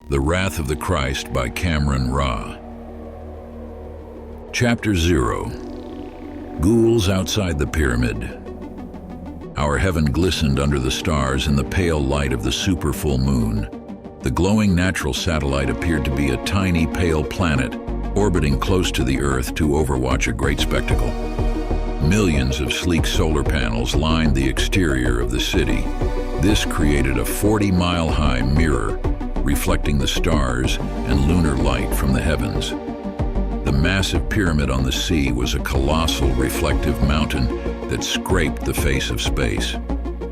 The Wrath of the Christ by Cameron Ra. Chapter 0. Ghouls outside the pyramid. Our heaven glistened under the stars in the pale light of the super full moon. The glowing natural satellite appeared to be a tiny pale planet orbiting close to the Earth to overwatch a great spectacle. Millions of sleek solar panels lined the exterior of the city. This created a 40-mile-high mirror reflecting the stars and lunar light from the heavens. The massive pyramid on the sea was a colossal reflective mountain that scraped the face of space.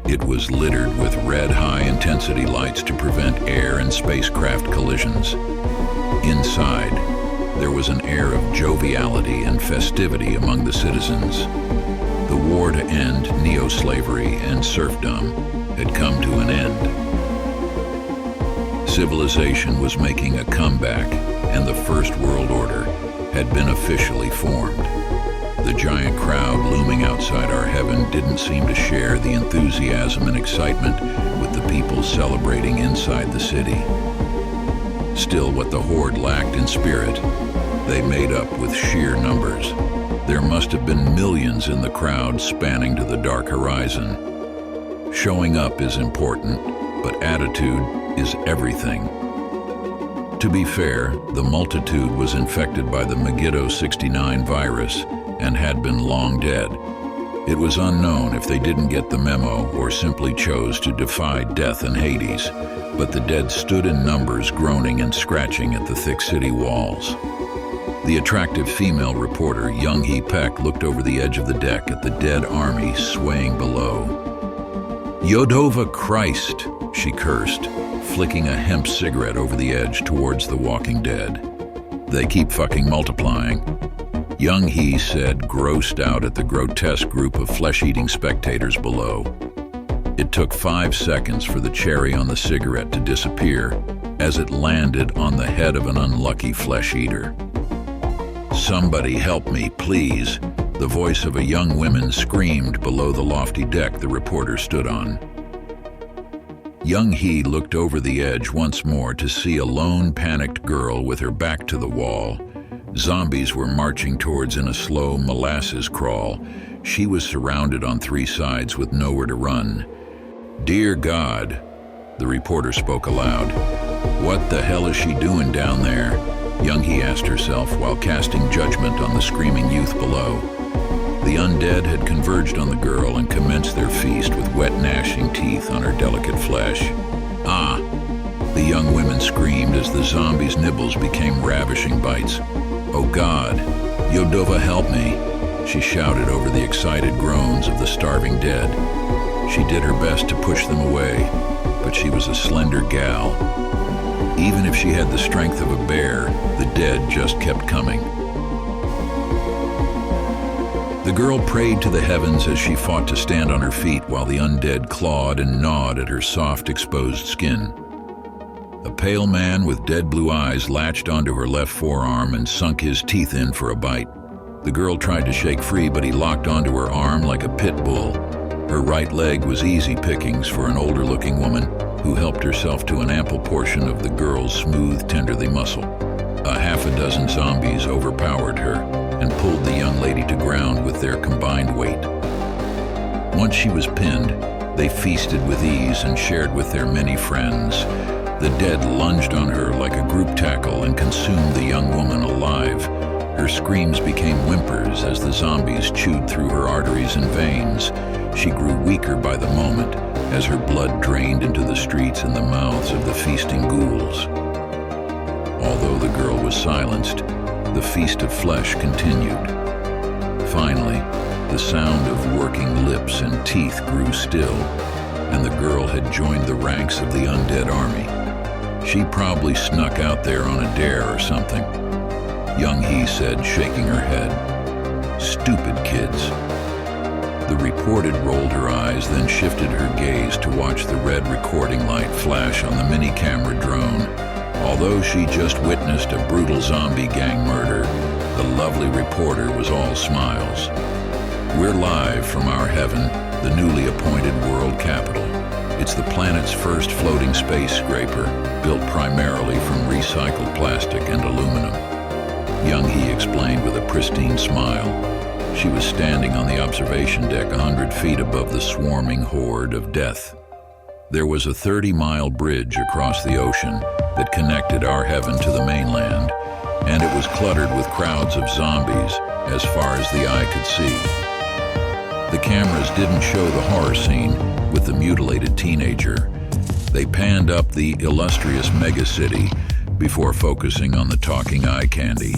It was littered with red high-intensity lights to prevent air and spacecraft collisions. Inside, there was an air of joviality and festivity among the citizens. The war to end neo-slavery and serfdom had come to an end. Civilization was making a comeback, and the First World Order had been officially formed. The giant crowd looming outside our heaven didn't seem to share the enthusiasm and excitement with the people celebrating inside the city. Still, what the horde lacked in spirit, they made up with sheer numbers. There must have been millions in the crowd spanning to the dark horizon. Showing up is important, but attitude is everything. To be fair, the multitude was infected by the Megiddo-69 virus and had been long dead. It was unknown if they didn't get the memo or simply chose to defy death and Hades, but the dead stood in numbers, groaning and scratching at the thick city walls. The attractive female reporter, Young Hee Peck, looked over the edge of the deck at the dead army swaying below. "Yodova Christ," she cursed, flicking a hemp cigarette over the edge towards the walking dead. "They keep fucking multiplying." Young Hee said, grossed out at the grotesque group of flesh-eating spectators below. It took 5 seconds for the cherry on the cigarette to disappear as it landed on the head of an unlucky flesh-eater. "Somebody help me, please," the voice of a young woman screamed below the lofty deck the reporter stood on. Young Hee looked over the edge once more to see a lone, panicked girl with her back to the wall. Zombies were marching towards in a slow molasses crawl. She was surrounded on 3 sides with nowhere to run. "Dear God," the reporter spoke aloud. "What the hell is she doing down there?" Young Hee asked herself while casting judgment on the screaming youth below. The undead had converged on the girl and commenced their feast with wet gnashing teeth on her delicate flesh. "Ah!" the young women screamed as the zombies' nibbles became ravishing bites. "Oh God, Yodova, help me!" she shouted over the excited groans of the starving dead. She did her best to push them away, but she was a slender gal. Even if she had the strength of a bear, the dead just kept coming. The girl prayed to the heavens as she fought to stand on her feet while the undead clawed and gnawed at her soft, exposed skin. A pale man with dead blue eyes latched onto her left forearm and sunk his teeth in for a bite. The girl tried to shake free, but he locked onto her arm like a pit bull. Her right leg was easy pickings for an older-looking woman who helped herself to an ample portion of the girl's smooth, tenderly muscle. A half a dozen zombies overpowered her and pulled the young lady to ground with their combined weight. Once she was pinned, they feasted with ease and shared with their many friends. The dead lunged on her like a group tackle and consumed the young woman alive. Her screams became whimpers as the zombies chewed through her arteries and veins. She grew weaker by the moment as her blood drained into the streets and the mouths of the feasting ghouls. Although the girl was silenced, the feast of flesh continued. Finally, the sound of working lips and teeth grew still, and the girl had joined the ranks of the undead army. She probably snuck out there on a dare or something, Young Hee said, shaking her head. "Stupid kids." The reporter rolled her eyes, then shifted her gaze to watch the red recording light flash on the mini-camera drone. Although she just witnessed a brutal zombie gang murder, the lovely reporter was all smiles. "We're live from our heaven, the newly appointed world capital. It's the planet's first floating space scraper, built primarily from recycled plastic and aluminum. Young-hee explained with a pristine smile. She was standing on the observation deck 100 feet above the swarming horde of death. There was a 30-mile bridge across the ocean that connected our heaven to the mainland, and it was cluttered with crowds of zombies as far as the eye could see. The cameras didn't show the horror scene with the mutilated teenager. They panned up the illustrious megacity before focusing on the talking eye candy.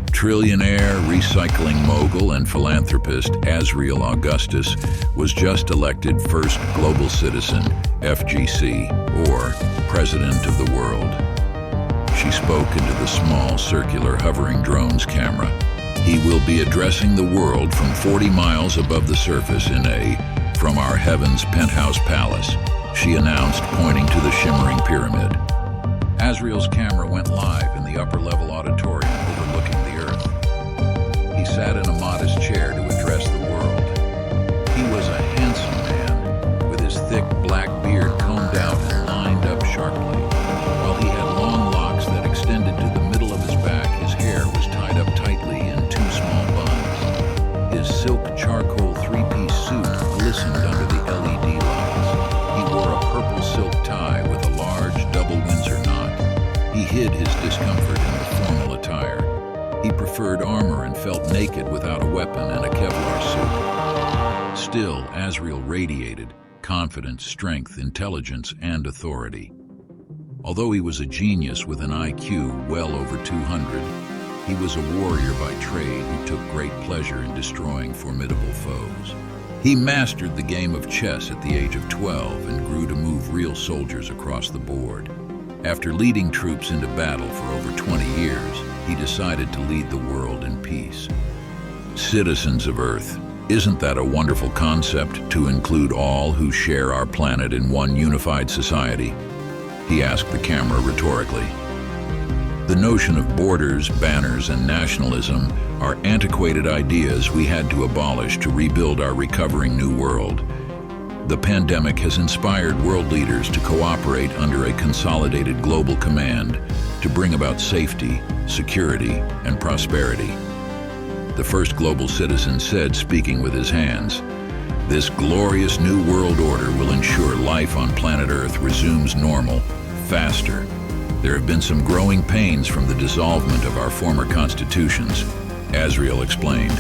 Trillionaire, recycling mogul, and philanthropist Azriel Augustus was just elected first global citizen, FGC, or President of the World. She spoke into the small, circular, hovering drone's camera. He will be addressing the world from 40 miles above the surface from our heaven's penthouse palace, she announced, pointing to the shimmering pyramid. Azriel's camera went live in the upper-level auditorium overlooking the earth. He sat in a modest chair to address the world. He was a handsome man, with his thick black beard combed out and lined up sharply. While he had long locks that extended to the middle of his back, his hair was tied up tightly in two small buns. His silk charcoal three-piece suit glistened under the LED lights. He wore a purple silk tie with a large double Windsor knot. He hid his discomfort in the formal attire. He preferred armor and felt naked without a weapon and a Kevlar suit. Still, Azriel radiated confidence, strength, intelligence, and authority. Although he was a genius with an IQ well over 200, he was a warrior by trade who took great pleasure in destroying formidable foes. He mastered the game of chess at the age of 12 and grew to move real soldiers across the board. After leading troops into battle for over 20 years, he decided to lead the world in peace. Citizens of Earth, isn't that a wonderful concept, to include all who share our planet in one unified society? He asked the camera rhetorically. The notion of borders, banners, and nationalism are antiquated ideas we had to abolish to rebuild our recovering new world. The pandemic has inspired world leaders to cooperate under a consolidated global command to bring about safety, security, and prosperity. The first global citizen said, speaking with his hands, "This glorious new world order will ensure life on planet Earth resumes normal, faster. There have been some growing pains from the dissolvement of our former constitutions," Azriel explained.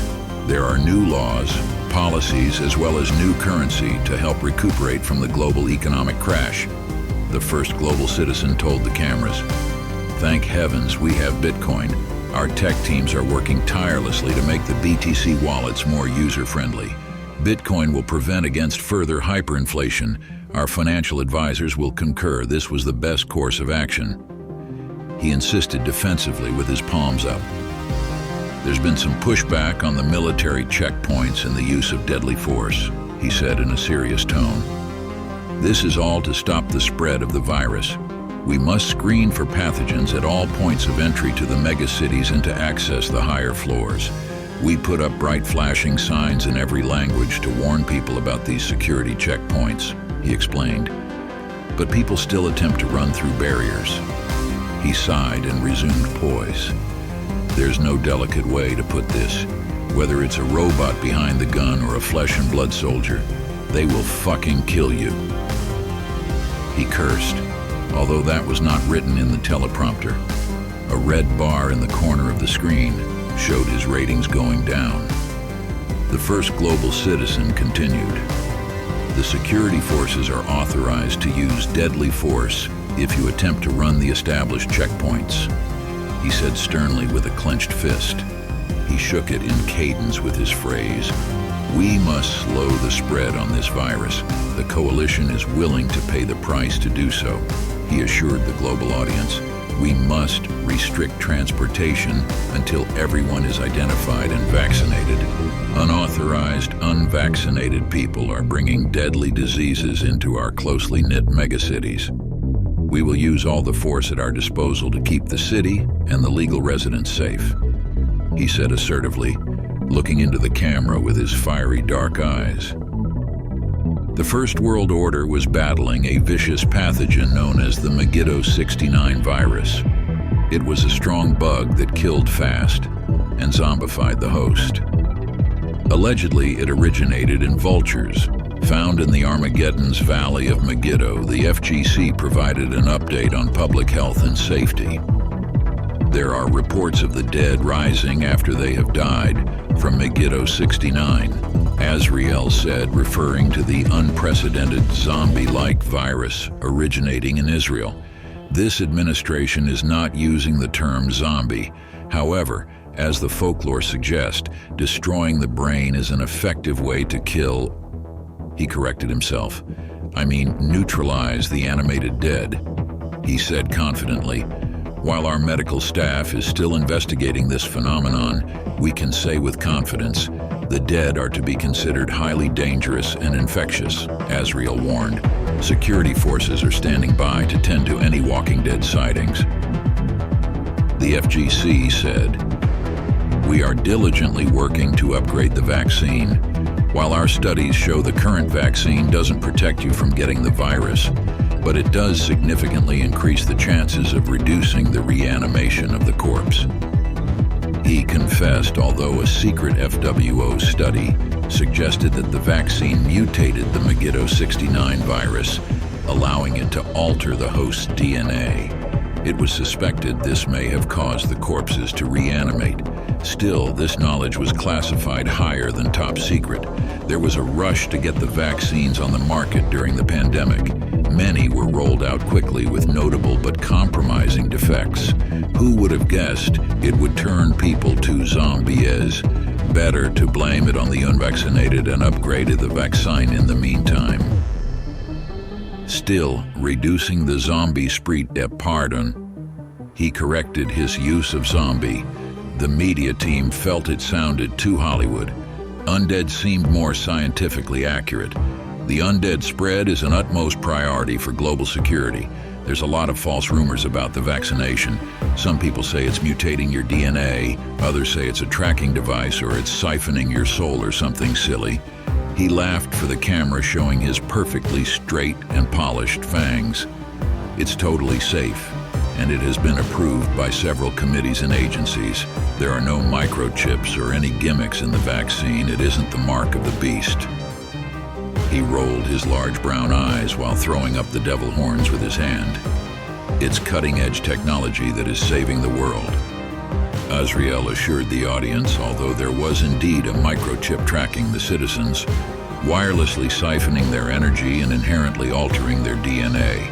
"There are new laws, policies, as well as new currency to help recuperate from the global economic crash," the first global citizen told the cameras. "Thank heavens we have Bitcoin. Our tech teams are working tirelessly to make the BTC wallets more user-friendly. Bitcoin will prevent against further hyperinflation. Our financial advisors will concur this was the best course of action." He insisted defensively with his palms up. "There's been some pushback on the military checkpoints and the use of deadly force," he said in a serious tone. "This is all to stop the spread of the virus. We must screen for pathogens at all points of entry to the megacities and to access the higher floors. We put up bright flashing signs in every language to warn people about these security checkpoints," he explained. "But people still attempt to run through barriers." He sighed and resumed poise. "There's no delicate way to put this. Whether it's a robot behind the gun or a flesh and blood soldier, they will fucking kill you." He cursed, although that was not written in the teleprompter. A red bar in the corner of the screen showed his ratings going down. The first global citizen continued. "The security forces are authorized to use deadly force if you attempt to run the established checkpoints," he said sternly with a clenched fist. He shook it in cadence with his phrase. "We must slow the spread on this virus. The coalition is willing to pay the price to do so," he assured the global audience. "We must restrict transportation until everyone is identified and vaccinated. Unauthorized, unvaccinated people are bringing deadly diseases into our closely knit megacities. We will use all the force at our disposal to keep the city and the legal residents safe," he said assertively, looking into the camera with his fiery dark eyes. The First World Order was battling a vicious pathogen known as the Megiddo 69 virus. It was a strong bug that killed fast and zombified the host. Allegedly, it originated in vultures. Found in the Armageddon's Valley of Megiddo, the FGC provided an update on public health and safety. There are reports of the dead rising after they have died from Megiddo 69, Azrael said, referring to the unprecedented zombie-like virus originating in Israel. This administration is not using the term zombie. However, as the folklore suggests, destroying the brain is an effective way to kill. He corrected himself. I mean, neutralize the animated dead. He said confidently, while our medical staff is still investigating this phenomenon, we can say with confidence, the dead are to be considered highly dangerous and infectious, Azrael warned. Security forces are standing by to tend to any Walking Dead sightings. The FGC said, we are diligently working to upgrade the vaccine. While our studies show the current vaccine doesn't protect you from getting the virus, but it does significantly increase the chances of reducing the reanimation of the corpse. He confessed, although a secret FWO study suggested that the vaccine mutated the Megiddo 69 virus, allowing it to alter the host's DNA. It was suspected this may have caused the corpses to reanimate. Still, this knowledge was classified higher than top secret. There was a rush to get the vaccines on the market during the pandemic. Many were rolled out quickly with notable but compromising defects. Who would have guessed it would turn people to zombies? Better to blame it on the unvaccinated and upgraded the vaccine in the meantime. Still, reducing the zombie spree pardon. He corrected his use of zombie. The media team felt it sounded too Hollywood. Undead seemed more scientifically accurate. The undead spread is an utmost priority for global security. There's a lot of false rumors about the vaccination. Some people say it's mutating your DNA, others say it's a tracking device or it's siphoning your soul or something silly. He laughed for the camera, showing his perfectly straight and polished fangs. It's totally safe, and it has been approved by several committees and agencies. There are no microchips or any gimmicks in the vaccine. It isn't the mark of the beast. He rolled his large brown eyes while throwing up the devil horns with his hand. It's cutting-edge technology that is saving the world. Azrael assured the audience, although there was indeed a microchip tracking the citizens, wirelessly siphoning their energy and inherently altering their DNA.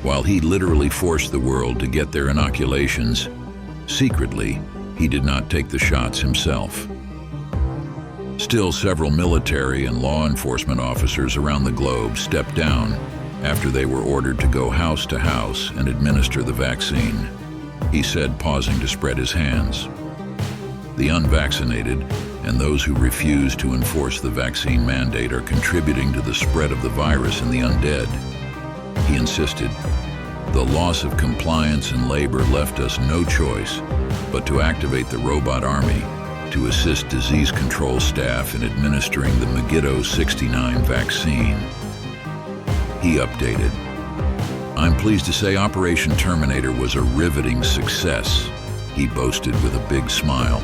While he literally forced the world to get their inoculations, secretly, he did not take the shots himself. Still, several military and law enforcement officers around the globe stepped down after they were ordered to go house to house and administer the vaccine. He said, pausing to spread his hands. The unvaccinated and those who refuse to enforce the vaccine mandate are contributing to the spread of the virus in the undead. He insisted, the loss of compliance and labor left us no choice but to activate the robot army to assist disease control staff in administering the Megiddo 69 vaccine. He updated, I'm pleased to say Operation Terminator was a riveting success, he boasted with a big smile.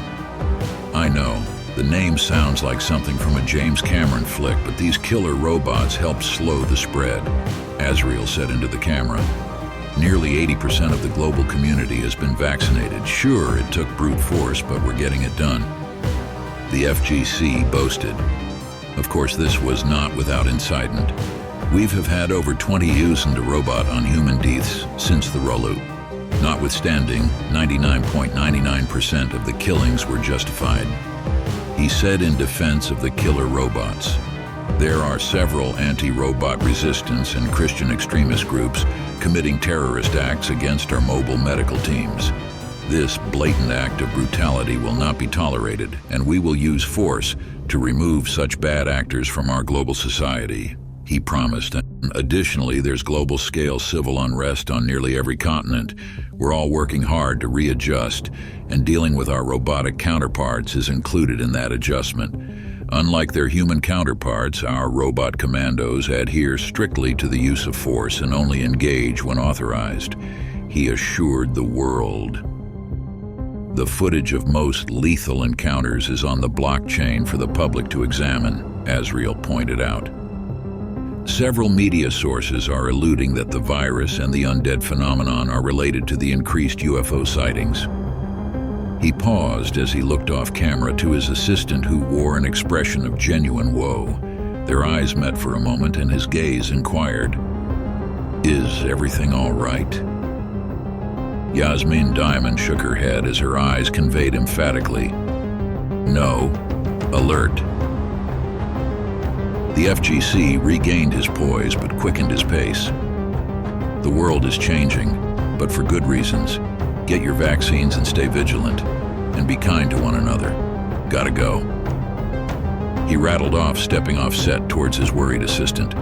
I know, the name sounds like something from a James Cameron flick, but these killer robots helped slow the spread, Azrael said into the camera. Nearly 80% of the global community has been vaccinated. Sure, it took brute force, but we're getting it done. The FGC boasted. Of course, this was not without incitement. We have had over 20 use into robot on human deaths since the rollout. Notwithstanding, 99.99% of the killings were justified. He said in defense of the killer robots, there are several anti-robot resistance and Christian extremist groups committing terrorist acts against our mobile medical teams. This blatant act of brutality will not be tolerated, and we will use force to remove such bad actors from our global society, he promised. Additionally, there's global-scale civil unrest on nearly every continent. We're all working hard to readjust, and dealing with our robotic counterparts is included in that adjustment. Unlike their human counterparts, our robot commandos adhere strictly to the use of force and only engage when authorized. he assured the world. The footage of most lethal encounters is on the blockchain for the public to examine, Azriel pointed out. Several media sources are alluding that the virus and the undead phenomenon are related to the increased UFO sightings. He paused as he looked off camera to his assistant, who wore an expression of genuine woe. Their eyes met for a moment and his gaze inquired, "Is everything all right?" Yasmin Diamond shook her head as her eyes conveyed emphatically, "No, alert." The FGC regained his poise but quickened his pace. "The world is changing, but for good reasons. Get your vaccines and stay vigilant, and be kind to one another. Gotta go." He rattled off, stepping off set towards his worried assistant.